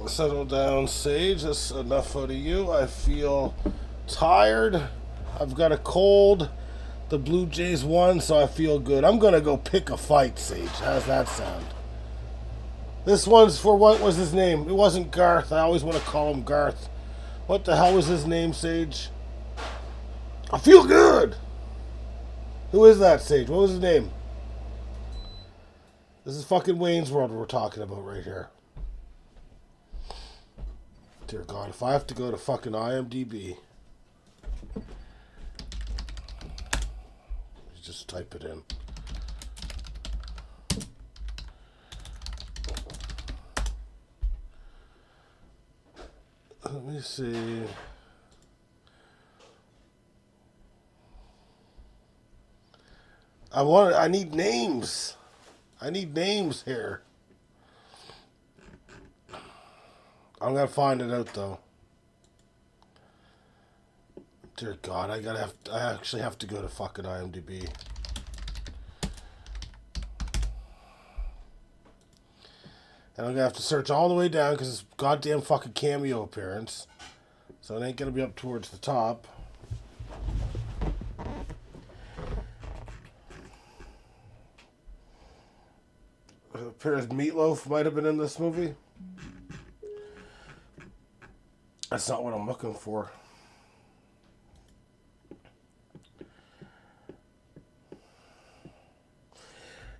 Settle down, Sage. That's enough out of you. I feel tired. I've got a cold. The Blue Jays won, so I feel good. I'm gonna go pick a fight, Sage. How's that sound? This one's for what was his name? It wasn't Garth. I always want to call him Garth. What the hell was his name, Sage? I feel good. Who is that, Sage? What was his name? This is fucking Wayne's World we're talking about right here. Dear God, if I have to go to fucking IMDb, just type it in. Let me see. I need names. I need names here. I'm gonna find it out though. Dear God, I actually have to go to fucking IMDb. And I'm gonna have to search all the way down because it's goddamn fucking cameo appearance. So it ain't gonna be up towards the top. It appears Meatloaf might have been in this movie. That's not what I'm looking for.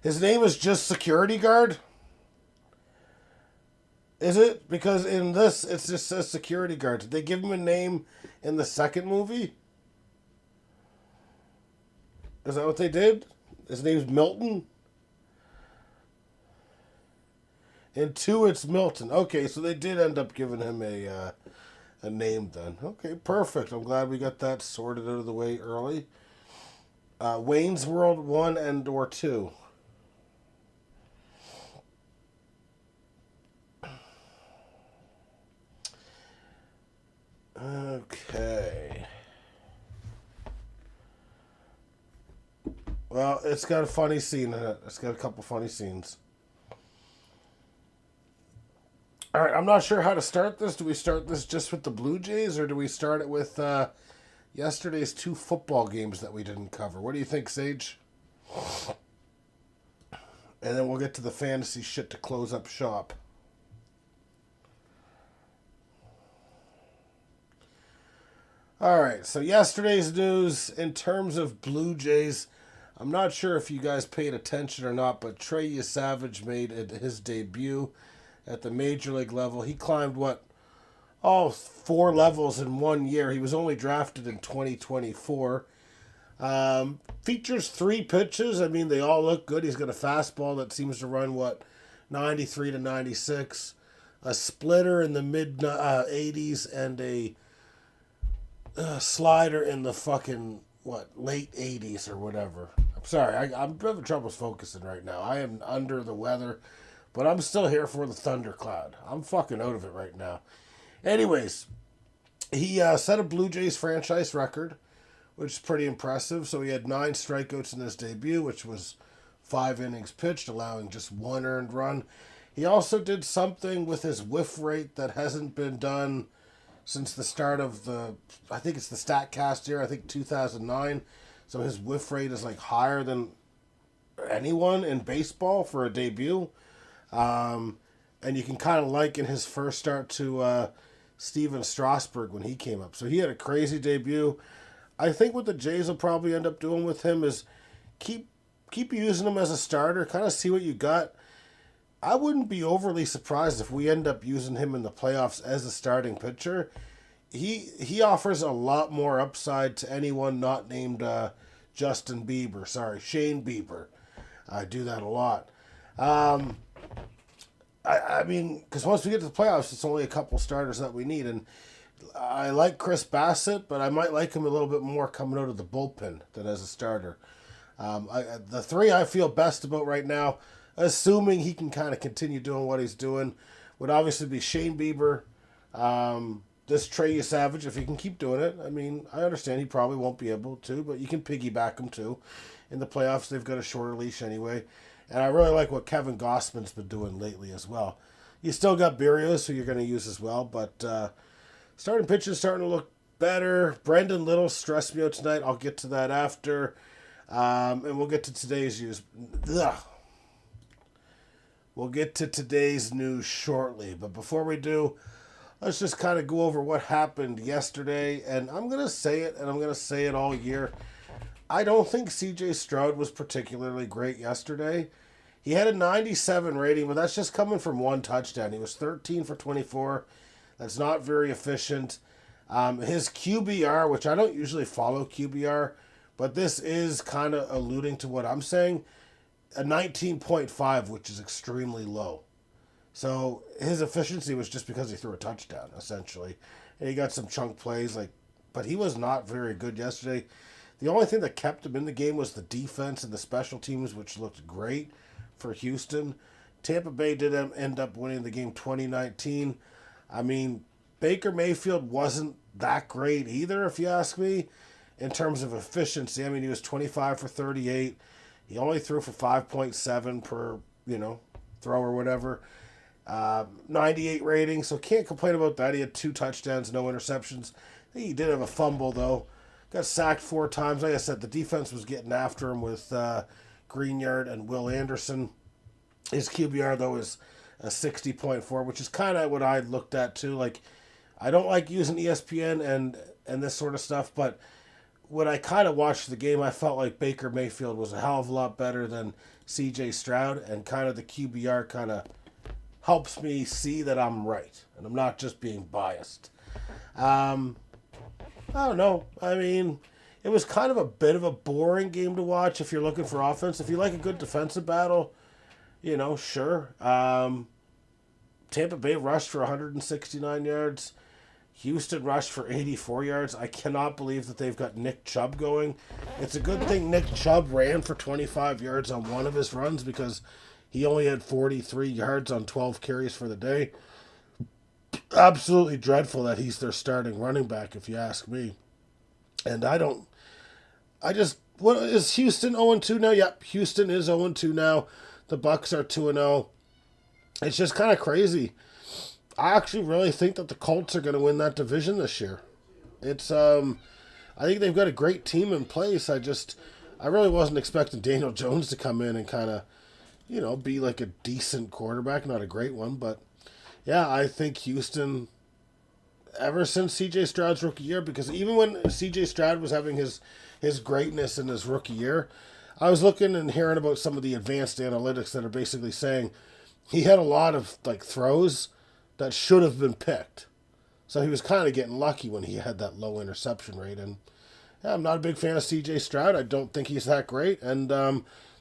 His name is just security guard? Is it? Because in this, it just says security guard. Did they give him a name in the second movie? Is that what they did? His name's Milton? In 2, it's Milton. Okay, so they did end up giving him a name then. Okay, perfect. I'm glad we got that sorted out of the way early. Wayne's World 1 and or 2. Okay. Well, it's got a funny scene in it. It's got a couple funny scenes. All right, I'm not sure how to start this. Do we start this just with the Blue Jays, or do we start it with yesterday's 2 football games that we didn't cover? What do you think, Sage? And then we'll get to the fantasy shit to close up shop. All right, so yesterday's news in terms of Blue Jays, I'm not sure if you guys paid attention or not, but Trey Yesavage made his debut at the major league level. He climbed, 4 levels in 1 year. He was only drafted in 2024. Features 3 pitches. I mean, they all look good. He's got a fastball that seems to run, 93 to 96. A splitter in the mid 80s and a slider in the fucking, late 80s or whatever. I'm sorry, I'm having trouble focusing right now. I am under the weather. But I'm still here for the thundercloud. I'm fucking out of it right now. Anyways, he set a Blue Jays franchise record, which is pretty impressive. So he had 9 strikeouts in his debut, which was 5 innings pitched, allowing just 1 earned run. He also did something with his whiff rate that hasn't been done since the start of I think it's the StatCast year, I think 2009. So his whiff rate is higher than anyone in baseball for a debut. And you can kind of liken his first start to Steven Strasburg when he came up. So he had a crazy debut. I think what the Jays will probably end up doing with him is keep using him as a starter, kind of see what you got. I wouldn't be overly surprised if we end up using him in the playoffs as a starting pitcher. He offers a lot more upside to anyone not named Shane Bieber. I do that a lot. I mean, because once we get to the playoffs, it's only a couple starters that we need. And I like Chris Bassett, but I might like him a little bit more coming out of the bullpen than as a starter. The 3 I feel best about right now, assuming he can kind of continue doing what he's doing, would obviously be Shane Bieber, this Trey Yesavage, if he can keep doing it. I mean, I understand he probably won't be able to, but you can piggyback him too. In the playoffs, they've got a shorter leash anyway. And I really like what Kevin Gossman's been doing lately as well. You still got Berrios, who you're going to use as well, but starting pitching is starting to look better. Brendan Little stressed me out tonight. I'll get to that after. And we'll get to today's news. We'll get to today's news shortly. But before we do, let's just kind of go over what happened yesterday. And I'm going to say it, and I'm going to say it all year. I don't think C.J. Stroud was particularly great yesterday. He had a 97 rating, but that's just coming from one touchdown. He was 13 for 24. That's not very efficient. His QBR, which I don't usually follow QBR, but this is kind of alluding to what I'm saying, a 19.5, which is extremely low. So his efficiency was just because he threw a touchdown, essentially. And he got some chunk plays, but he was not very good yesterday. The only thing that kept him in the game was the defense and the special teams, which looked great for Houston. Tampa Bay did end up winning the game 2019. I mean, Baker Mayfield wasn't that great either, if you ask me, in terms of efficiency. I mean, he was 25 for 38. He only threw for 5.7 per, throw or whatever. 98 rating, so can't complain about that. He had 2 touchdowns, no interceptions. He did have a fumble, though. Got sacked 4 times. Like I said, the defense was getting after him with Greenyard and Will Anderson. His QBR, though, is a 60.4, which is kind of what I looked at, too. Like, I don't like using ESPN and this sort of stuff, but when I kind of watched the game, I felt like Baker Mayfield was a hell of a lot better than C.J. Stroud, and kind of the QBR kind of helps me see that I'm right, and I'm not just being biased. I don't know. I mean, it was kind of a bit of a boring game to watch if you're looking for offense. If you like a good defensive battle, sure. Tampa Bay rushed for 169 yards. Houston rushed for 84 yards. I cannot believe that they've got Nick Chubb going. It's a good thing Nick Chubb ran for 25 yards on one of his runs because he only had 43 yards on 12 carries for the day. Absolutely dreadful that he's their starting running back, if you ask me. And what is Houston 0-2 now? Yep, Houston is 0-2 now. The Bucks are 2-0. It's just kind of crazy. I actually really think that the Colts are going to win that division this year. It's I think they've got a great team in place. I really wasn't expecting Daniel Jones to come in and kind of, be like a decent quarterback, not a great one, but yeah, I think Houston, ever since C.J. Stroud's rookie year, because even when C.J. Stroud was having his greatness in his rookie year, I was looking and hearing about some of the advanced analytics that are basically saying he had a lot of throws that should have been picked. So he was kind of getting lucky when he had that low interception rate. And yeah, I'm not a big fan of C.J. Stroud. I don't think he's that great, and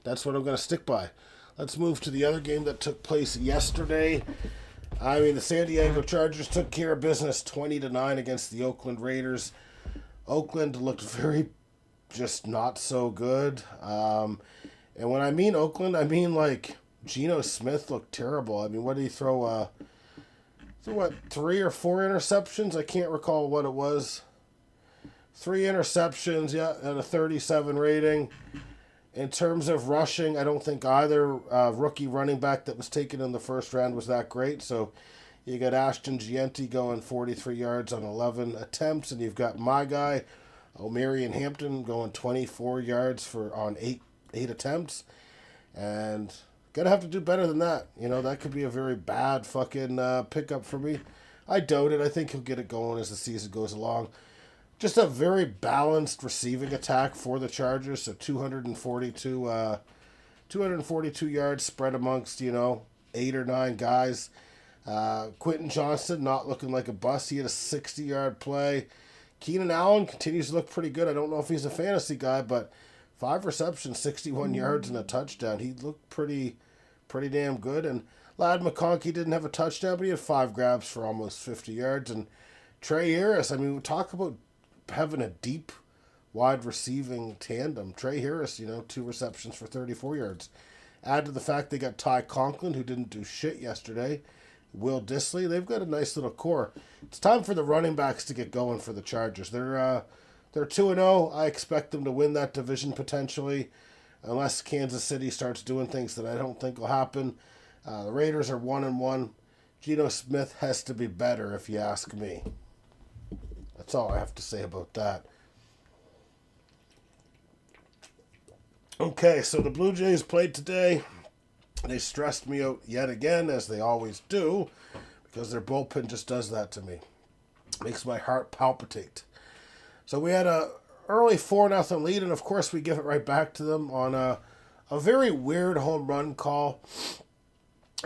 that's what I'm going to stick by. Let's move to the other game that took place yesterday. I mean, the San Diego Chargers took care of business 20-9 against the Oakland Raiders. Oakland looked very just not so good. And when I mean Oakland, I mean Geno Smith looked terrible. I mean, what did he throw? 3 or 4 interceptions? I can't recall what it was. 3 interceptions, yeah, and a 37 rating. In terms of rushing, I don't think either rookie running back that was taken in the first round was that great. So you got Ashton Gianti going 43 yards on 11 attempts, and you've got my guy, O'Marion Hampton, going 24 yards on 8 attempts. And gonna have to do better than that. That could be a very bad fucking pickup for me. I doubt it. I think he'll get it going as the season goes along. Just a very balanced receiving attack for the Chargers. So 242 yards spread amongst, 8 or 9 guys. Quentin Johnston not looking like a bust. He had a 60-yard play. Keenan Allen continues to look pretty good. I don't know if he's a fantasy guy, but 5 receptions, 61 yards, and a touchdown. He looked pretty damn good. And Ladd McConkey didn't have a touchdown, but he had 5 grabs for almost 50 yards. And Trey Harris, I mean, we talk about having a deep, wide receiving tandem. Trey Harris, 2 receptions for 34 yards. Add to the fact they got Ty Conklin, who didn't do shit yesterday. Will Dissly, they've got a nice little core. It's time for the running backs to get going for the Chargers. They're 2-0. I expect them to win that division potentially, unless Kansas City starts doing things that I don't think will happen. The Raiders are 1-1. Geno Smith has to be better, if you ask me. That's all I have to say about that. Okay, so the Blue Jays played today. They stressed me out yet again, as they always do, because their bullpen just does that to me. Makes my heart palpitate. So we had a early 4-0 lead, and of course we give it right back to them on a very weird home run call.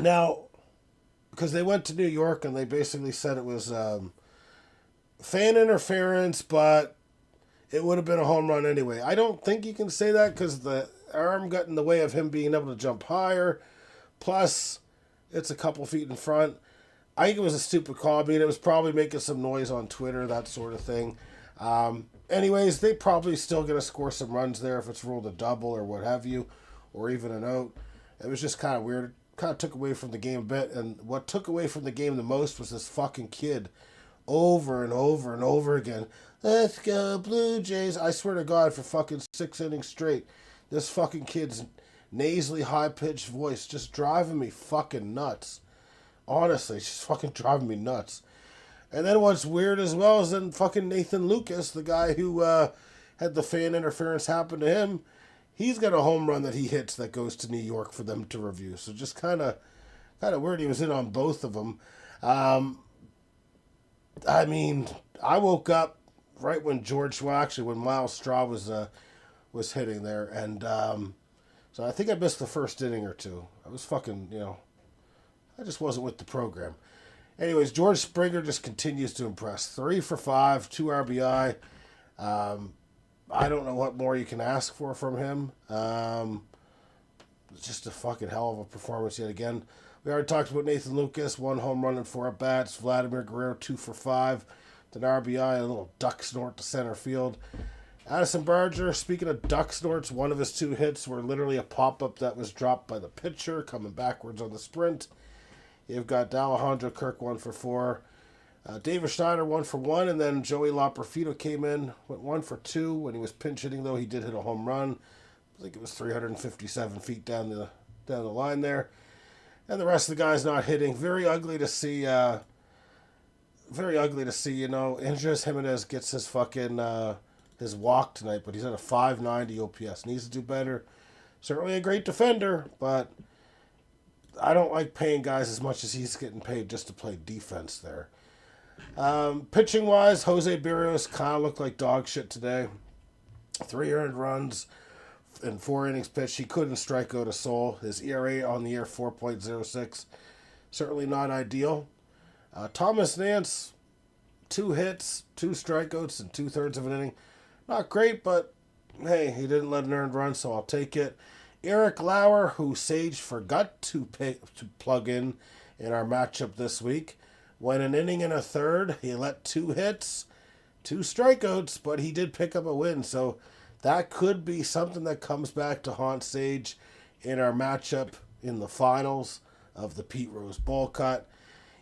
Now, because they went to New York and they basically said it was fan interference, but it would have been a home run anyway. I don't think you can say that because the arm got in the way of him being able to jump higher. Plus, it's a couple feet in front. I think it was a stupid call. I mean, it was probably making some noise on Twitter, that sort of thing. Anyways, they probably still going to score some runs there if it's ruled a double or what have you, or even a note. It was just kind of weird. Kind of took away from the game a bit. And what took away from the game the most was this fucking kid over and over and over again. Let's go Blue Jays. I swear to God, for fucking 6 innings straight, this fucking kid's nasally high-pitched voice just driving me fucking nuts. Honestly, it's just fucking driving me nuts. And then what's weird as well is then fucking Nathan Lucas, the guy who had the fan interference happen to him, he's got a home run that he hits that goes to New York for them to review. So just kind of weird. He was in on both of them. I mean, I woke up right when when Miles Straw was hitting there, and so I think I missed the first inning or two. I was fucking, I just wasn't with the program. Anyways, George Springer just continues to impress. 3 for 5, 2 RBI. I don't know what more you can ask for from him. It's just a fucking hell of a performance yet again. We already talked about Nathan Lucas, 1 home run and 4 at-bats. Vladimir Guerrero, 2 for 5. An RBI, a little duck snort to center field. Addison Barger, speaking of duck snorts, one of his 2 hits were literally a pop-up that was dropped by the pitcher, coming backwards on the sprint. You've got Alejandro Kirk, 1 for 4. David Schneider, 1 for 1, and then Joey Loperfido came in, went 1 for 2. When he was pinch hitting, though, he did hit a home run. I think it was 357 feet down the line there. And the rest of the guys not hitting. Very ugly to see. Andres Jimenez gets his fucking his walk tonight, but he's at a 590 OPS. Needs to do better. Certainly a great defender, but I don't like paying guys as much as he's getting paid just to play defense there. Pitching wise, Jose Berrios kind of looked like dog shit today. 3 earned runs in 4 innings pitched. He couldn't strike out a soul. His ERA on the year 4.06. Certainly not ideal. Thomas Nance, 2 hits, 2 strikeouts, and 2/3 of an inning. Not great, but hey, he didn't let an earned run, so I'll take it. Eric Lauer, who Sage forgot to plug in our matchup this week, went an inning and a third. He let 2 hits, 2 strikeouts, but he did pick up a win. So that could be something that comes back to haunt Sage in our matchup in the finals of the Pete Rose Bowl Cut.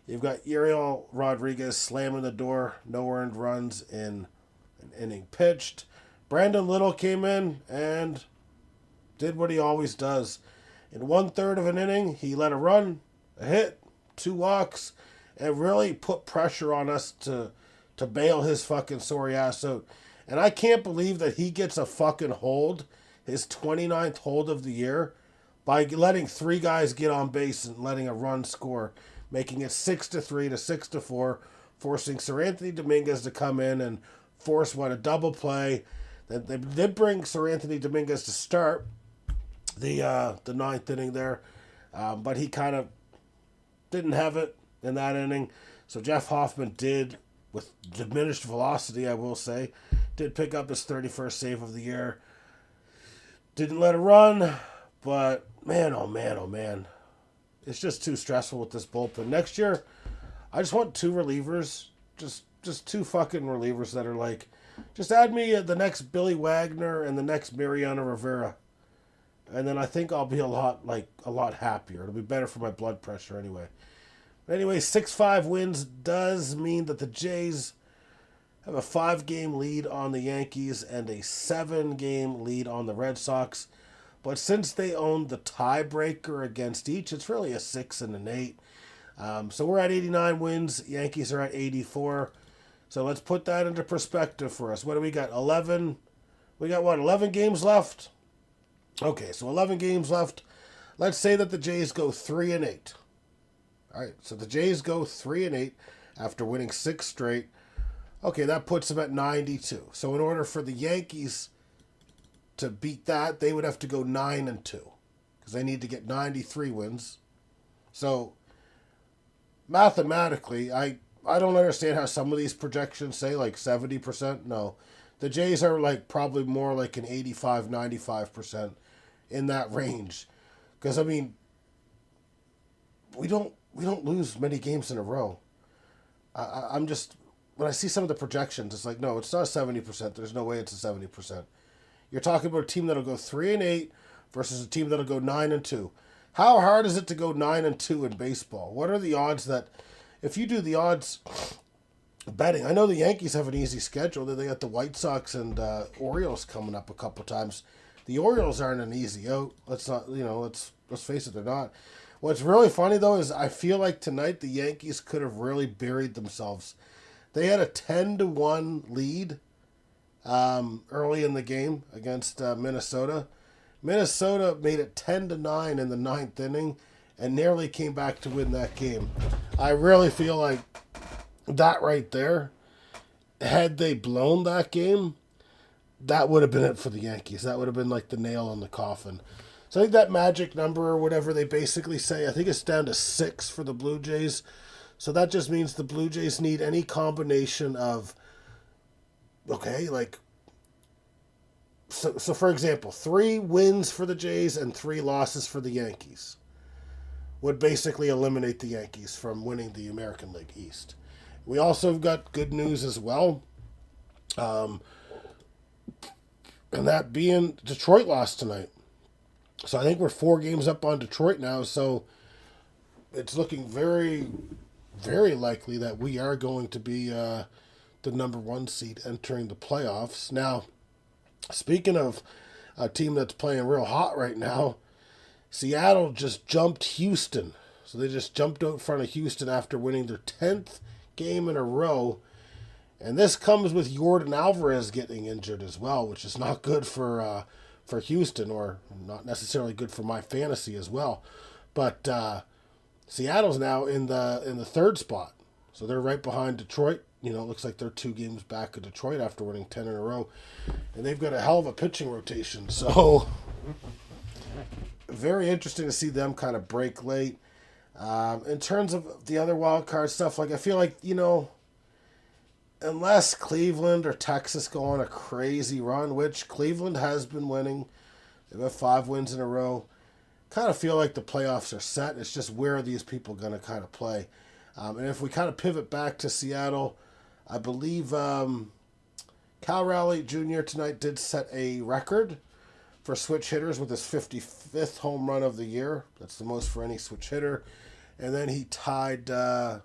You've got Uriel Rodriguez slamming the door, no earned runs in an inning pitched. Brandon Little came in and did what he always does. In 1/3 of an inning, he let a run, a hit, 2 walks, and really put pressure on us to bail his fucking sorry ass out. And I can't believe that he gets a fucking hold, his 29th hold of the year, by letting 3 guys get on base and letting a run score, making it 6-3 to 6-4, forcing Sir Anthony Dominguez to come in and force a double play. They did bring Sir Anthony Dominguez to start the 9th inning there, but he kind of didn't have it in that inning. So Jeff Hoffman did, with diminished velocity, I will say, did pick up his 31st save of the year. Didn't let it run, but man, oh man, oh man. It's just too stressful with this bullpen. Next year, I just want 2 relievers. Just 2 fucking relievers that are like, just add me the next Billy Wagner and the next Mariano Rivera. And then I think I'll be a lot happier. It'll be better for my blood pressure anyway. But anyway, 6-5 wins does mean that the Jays have a 5-game lead on the Yankees and a 7-game lead on the Red Sox. But since they own the tiebreaker against each, it's really a 6 and an 8. So we're at 89 wins. Yankees are at 84. So let's put that into perspective for us. What do we got? 11. We got what? 11 games left? Okay, so 11 games left. Let's say that the Jays go 3-8. All right, so the Jays go 3-8 after winning 6 straight. Okay, that puts them at 92. So in order for the Yankees to beat that, they would have to go 9-2 because they need to get 93 wins. So mathematically, I don't understand how some of these projections say like 70%. No, the Jays are like probably more like an 85, 95% in that range. Because I mean, we don't lose many games in a row. I'm just, when I see some of the projections, it's like, no, it's not 70%. There's no way it's a 70%. You're talking about a team that'll go 3-8 versus a team that'll go 9-2. How hard is it to go 9-2 in baseball? What are the odds that, if you do the odds betting, I know the Yankees have an easy schedule. They got the White Sox and Orioles coming up a couple times. The Orioles aren't an easy out. Let's face it, they're not. What's really funny though is I feel like tonight the Yankees could have really buried themselves. They had a 10-1 lead early in the game against Minnesota. Minnesota made it 10-9 in the 9th inning and nearly came back to win that game. I really feel like that right there, had they blown that game, that would have been it for the Yankees. That would have been like the nail in the coffin. So I think that magic number or whatever they basically say, I think it's down to 6 for the Blue Jays. So that just means the Blue Jays need any combination of, okay, like, so for example, 3 wins for the Jays and 3 losses for the Yankees would basically eliminate the Yankees from winning the American League East. We also have got good news as well. And that being Detroit lost tonight. So I think we're 4 games up on Detroit now. So it's looking very, very likely that we are going to be the number 1 seed entering the playoffs. Now, speaking of a team that's playing real hot right now, Seattle just jumped Houston. So they just jumped out in front of Houston after winning their 10th game in a row. And this comes with Yordan Alvarez getting injured as well, which is not good for Houston, or not necessarily good for my fantasy as well. But Seattle's now in the 3rd spot. So they're right behind Detroit. You know, it looks like they're 2 games back of Detroit after winning 10 in a row. And they've got a hell of a pitching rotation. So very interesting to see them kind of break late. In terms of the other wild card stuff, like I feel like, you know, unless Cleveland or Texas go on a crazy run, which Cleveland has been winning, they've got 5 wins in a row, kind of feel like the playoffs are set. It's just where are these people going to kind of play? And if we kind of pivot back to Seattle, I believe Cal Raleigh Jr. tonight did set a record for switch hitters with his 55th home run of the year. That's the most for any switch hitter. And then he tied the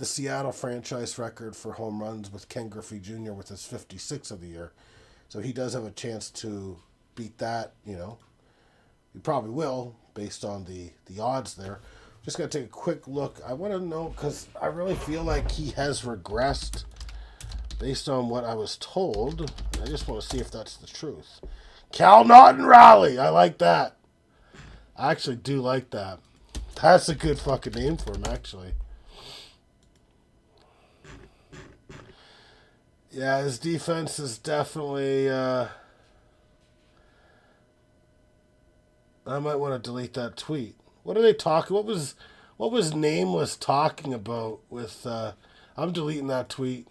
Seattle franchise record for home runs with Ken Griffey Jr. with his 56 of the year. So he does have a chance to beat that, you know. He probably will, based on the odds there. Just going to take a quick look. I want to know, because I really feel like he has regressed based on what I was told. I just want to see if that's the truth. Cal Naughton Raleigh. I like that. I actually do like that. That's a good fucking name for him, actually. Yeah, his defense is definitely... I might want to delete that tweet. What are they talking? What was Nameless talking about with? I'm deleting that tweet.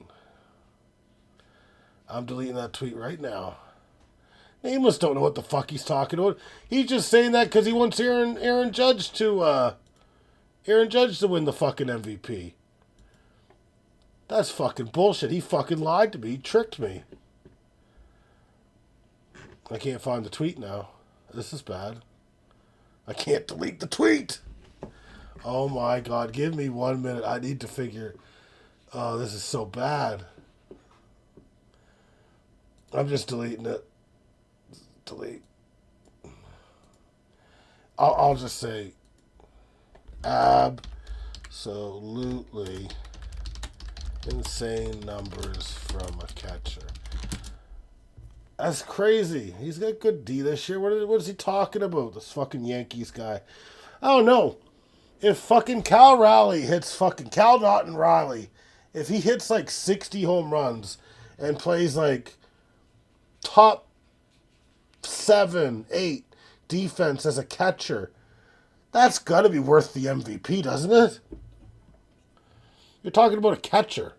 I'm deleting that tweet right now. Nameless don't know what the fuck he's talking about. He's just saying that because he wants Aaron Judge to win the fucking MVP. That's fucking bullshit. He fucking lied to me. He tricked me. I can't find the tweet now. This is bad. I can't delete the tweet. Oh my God. Give me 1 minute. I need to figure. Oh, this is so bad. I'm just deleting it. Delete. I'll just say Absolutely insane numbers from a catcher. That's crazy. He's got good D this year. What is he talking about? This fucking Yankees guy. I don't know. If fucking Cal Riley hits fucking Cal Naughton Riley, if he hits like 60 home runs and plays like top 7, 8 defense as a catcher, that's got to be worth the MVP, doesn't it? You're talking about a catcher.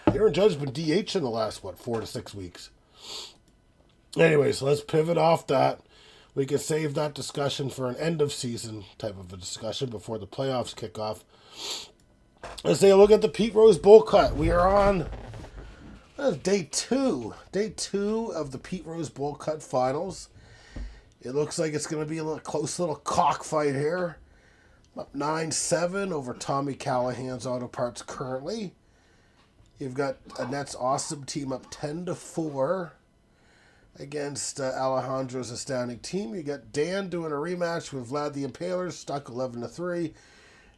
Aaron Judge's been DH in the last, 4 to 6 weeks. Anyway, so let's pivot off that. We can save that discussion for an end of season type of a discussion before the playoffs kick off. Let's take a look at the Pete Rose Bowl cut. We are on day 2. Day 2 of the Pete Rose Bowl cut finals. It looks like it's going to be a close little cockfight here. Up 9-7 over Tommy Callahan's Auto Parts currently. You've got Annette's Awesome Team up 10-4 against Alejandro's Astounding Team. You got Dan doing a rematch with Vlad the Impaler, stuck 11-3.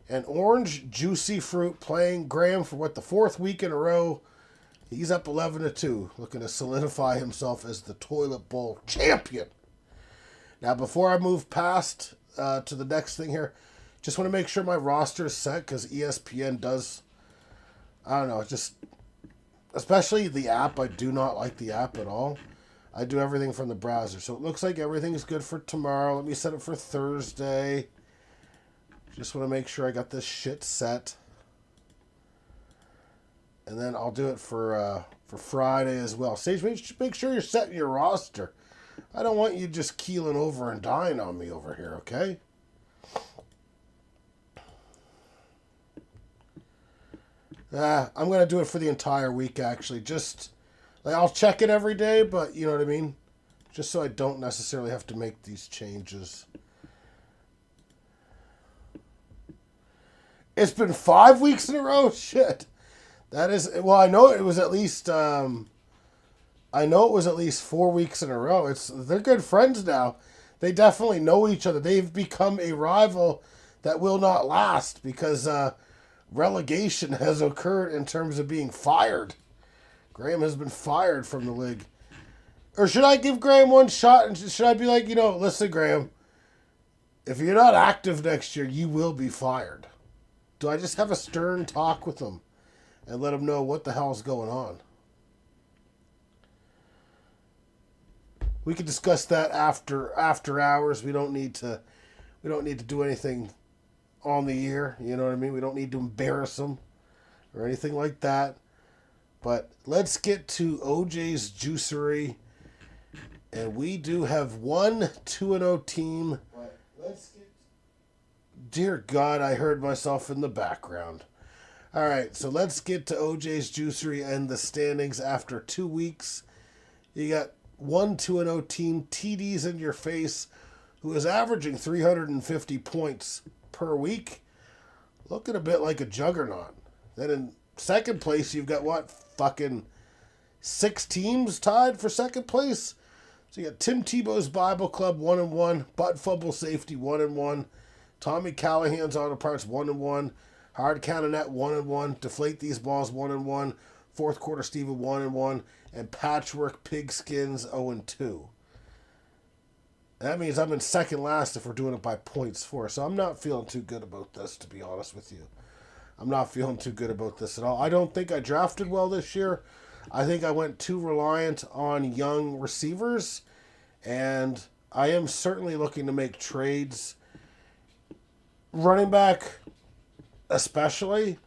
And Orange Juicy Fruit playing Graham for the 4th week in a row. He's up 11-2, looking to solidify himself as the Toilet Bowl champion. Now, before I move past to the next thing here, just want to make sure my roster is set because ESPN does, I don't know, just, especially the app. I do not like the app at all. I do everything from the browser. So it looks like everything's good for tomorrow. Let me set it for Thursday. Just want to make sure I got this shit set. And then I'll do it for Friday as well. Sage, make sure you're setting your roster. I don't want you just keeling over and dying on me over here, okay? I'm going to do it for the entire week, actually. Just, I'll check it every day, but you know what I mean? Just so I don't necessarily have to make these changes. It's been 5 weeks in a row? Shit. That is, well, I know it was at least, 4 weeks in a row. They're good friends now. They definitely know each other. They've become a rival that will not last because relegation has occurred in terms of being fired. Graham has been fired from the league. Or should I give Graham one shot and should I be like, listen, Graham, if you're not active next year, you will be fired. Do I just have a stern talk with him and let him know what the hell's going on? We could discuss that after hours. We don't need to do anything on the air. You know what I mean? We don't need to embarrass him or anything like that. But let's get to OJ's Juicery. And we do have one 2-0 team. But let's get... Dear God, I heard myself in the background. All right, so let's get to OJ's Juicery and the standings after 2 weeks. You got one 2-0 team, TD's in your face, who is averaging 350 points per week. Looking a bit like a juggernaut. Then in second place, you've got fucking 6 teams tied for second place. So you got Tim Tebow's Bible Club 1-1, Butt Fumble Safety 1-1, Tommy Callahan's Auto Parts 1-1, Hard Counter Net 1-1, Deflate These Balls 1-1, Fourth Quarter Steven 1-1, and Patchwork Pigskins 0-2. That means I'm in second last if we're doing it by points for. So I'm not feeling too good about this, to be honest with you. I'm not feeling too good about this at all. I don't think I drafted well this year. I think I went too reliant on young receivers. And I am certainly looking to make trades. Running back, especially.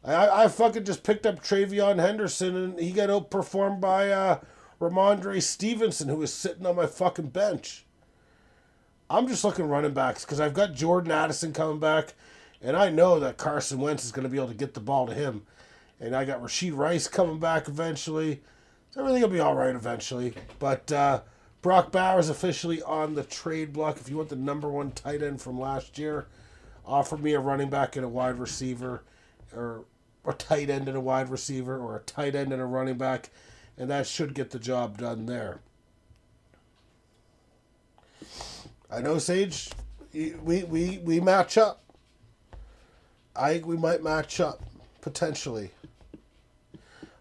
I fucking just picked up Travion Henderson and he got outperformed by Ramondre Stevenson, who was sitting on my fucking bench. I'm just looking running backs because I've got Jordan Addison coming back, and I know that Carson Wentz is going to be able to get the ball to him. And I got Rashid Rice coming back eventually. So everything will be all right eventually. But Brock Bowers officially on the trade block. If you want the number 1 tight end from last year, offer me a running back and a wide receiver, or a tight end and a wide receiver, or a tight end and a running back, and that should get the job done there. I know, Sage, We match up. I think we might match up, potentially.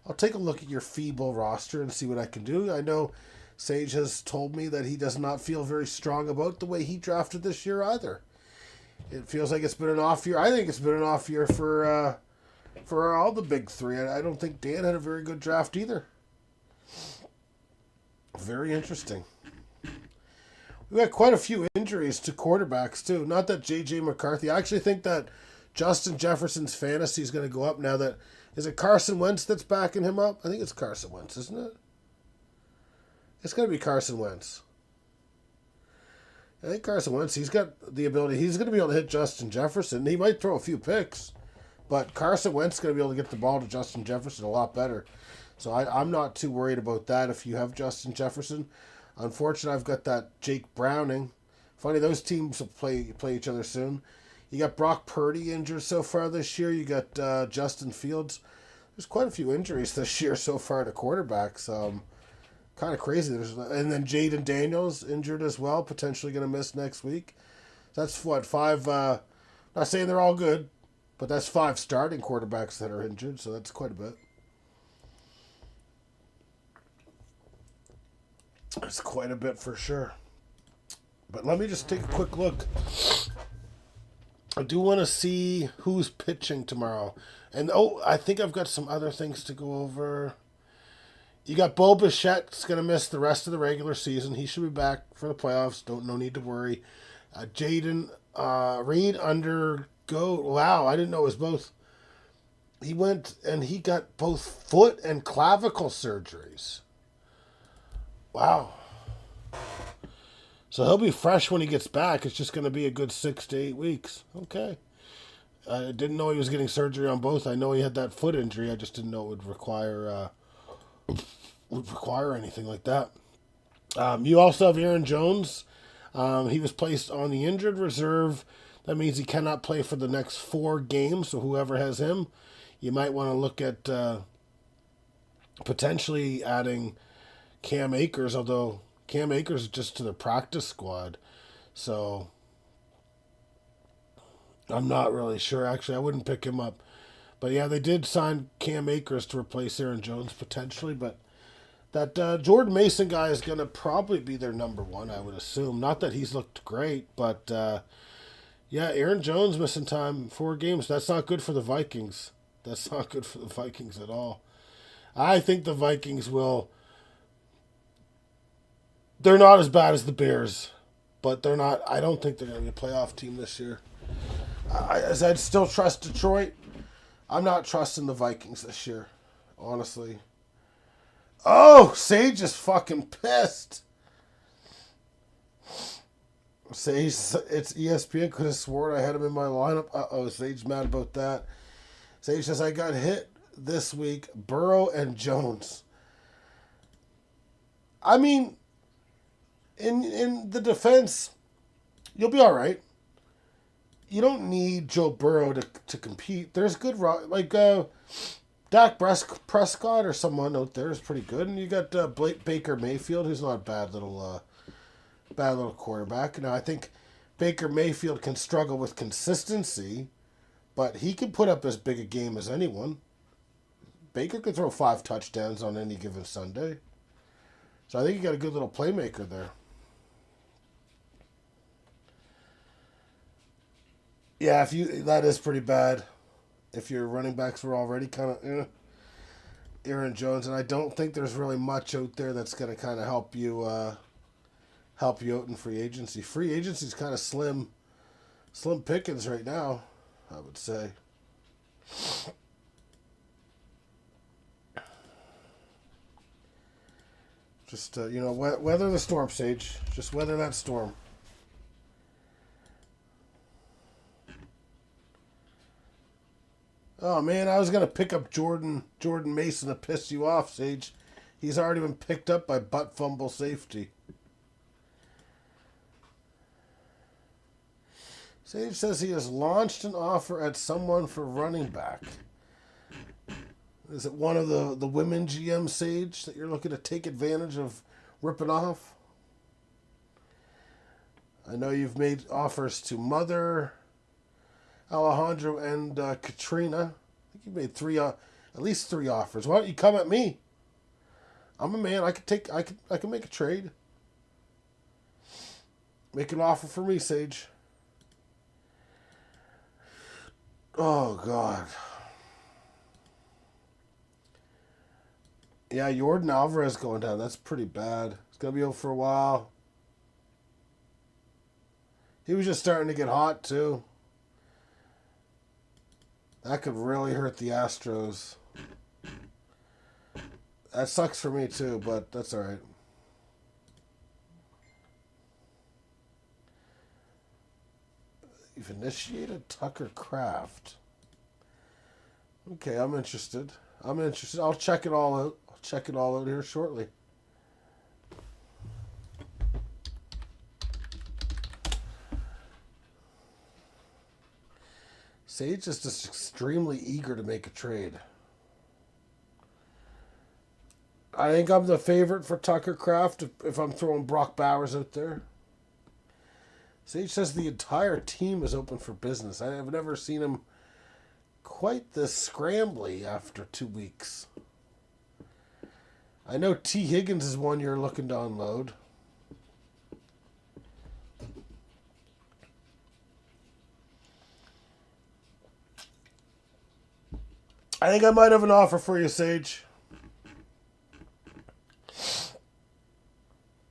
I'll take a look at your feeble roster and see what I can do. I know Sage has told me that he does not feel very strong about the way he drafted this year either. It feels like it's been an off year. I think it's been an off year for all the big three. I don't think Dan had a very good draft either. Very interesting. We got quite a few injuries to quarterbacks too. Not that J.J. McCarthy. I actually think that Justin Jefferson's fantasy is going to go up now that... Is it Carson Wentz that's backing him up? I think it's Carson Wentz, isn't it? It's going to be Carson Wentz. I think Carson Wentz, he's got the ability. He's going to be able to hit Justin Jefferson. He might throw a few picks, but Carson Wentz is going to be able to get the ball to Justin Jefferson a lot better. So I'm not too worried about that if you have Justin Jefferson. Unfortunately, I've got that Jake Browning. Funny, those teams will play each other soon. You got Brock Purdy injured so far this year. You got Justin Fields. There's quite a few injuries this year so far to quarterbacks. Kind of crazy. And then Jaden Daniels injured as well, potentially going to miss next week. That's what, 5, not saying they're all good, but that's 5 starting quarterbacks that are injured, so that's quite a bit. That's quite a bit for sure. But let me just take a quick look. I do want to see who's pitching tomorrow. And, I think I've got some other things to go over. You got Bo Bichette's going to miss the rest of the regular season. He should be back for the playoffs. No need to worry. Jaden Reed undergo. Wow, I didn't know it was both. He went and he got both foot and clavicle surgeries. Wow. So he'll be fresh when he gets back. It's just going to be a good 6 to 8 weeks. Okay. I didn't know he was getting surgery on both. I know he had that foot injury. I just didn't know it would require anything like that. You also have Aaron Jones. He was placed on the injured reserve. That means he cannot play for the next 4 games. So whoever has him, you might want to look at potentially adding Cam Akers, although Cam Akers is just to the practice squad. So I'm not really sure. Actually, I wouldn't pick him up. But yeah, they did sign Cam Akers to replace Aaron Jones potentially. But that Jordan Mason guy is going to probably be their number 1, I would assume. Not that he's looked great, but yeah, Aaron Jones missing time 4 games. That's not good for the Vikings. That's not good for the Vikings at all. I think the Vikings will... They're not as bad as the Bears, but they're not... I don't think they're going to be a playoff team this year. I'd still trust Detroit. I'm not trusting the Vikings this year, honestly. Oh, Sage is fucking pissed. Sage, it's ESPN. Could have sworn I had him in my lineup. Uh-oh, Sage's mad about that. Sage says, I got hit this week. Burrow and Jones. I mean, in the defense, you'll be all right. You don't need Joe Burrow to compete. There's good, like Dak Prescott or someone out there is pretty good, and you got Baker Mayfield, who's not a bad little quarterback. Now I think Baker Mayfield can struggle with consistency, but he can put up as big a game as anyone. Baker could throw 5 touchdowns on any given Sunday, so I think you got a good little playmaker there. Yeah, that is pretty bad. If your running backs were already kind of Aaron Jones, and I don't think there's really much out there that's going to kind of help you out in free agency. Free agency is kind of slim pickings right now, I would say. Just weather the storm, Sage. Just weather that storm. Oh, man, I was going to pick up Jordan Mason to piss you off, Sage. He's already been picked up by butt fumble safety. Sage says he has launched an offer at someone for running back. Is it one of the women GM, Sage, that you're looking to take advantage of ripping off? I know you've made offers to Mother, Alejandro, and Katrina. I think you made at least 3 offers. Why don't you come at me? I'm a man. I can make a trade. Make an offer for me, Sage. Oh, God. Yeah, Jordan Alvarez going down. That's pretty bad. It's going to be over for a while. He was just starting to get hot, too. That could really hurt the Astros. That sucks for me, too, but that's all right. You've initiated Tucker Kraft. Okay, I'm interested. I'll check it all out. I'll check it all out here shortly. Sage is just extremely eager to make a trade. I think I'm the favorite for Tucker Kraft if I'm throwing Brock Bowers out there. Sage says the entire team is open for business. I have never seen him quite this scrambly after 2 weeks. I know T. Higgins is one you're looking to unload. I think I might have an offer for you, Sage.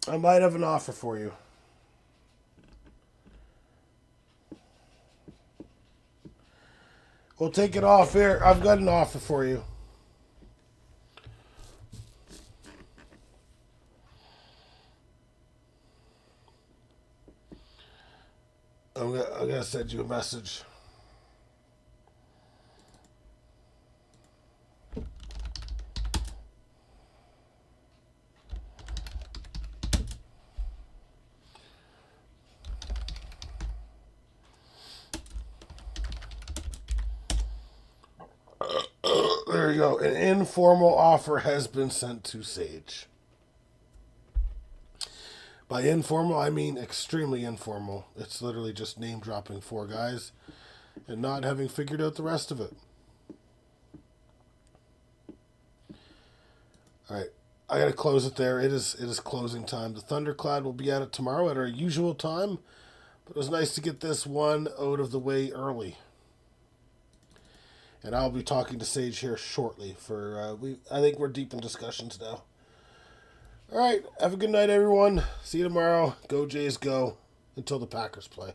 I might have an offer for you. We'll take it off here. I've got an offer for you. I'm gonna send you a message. There you go. An informal offer has been sent to Sage. By informal, I mean extremely informal. It's literally just name dropping 4 guys and not having figured out the rest of it. All right. I got to close it there. It is closing time. The Thunderclad will be at it tomorrow at our usual time. But it was nice to get this one out of the way early. And I'll be talking to Sage here shortly. I think we're deep in discussions now. All right. Have a good night, everyone. See you tomorrow. Go Jays, go. Until the Packers play.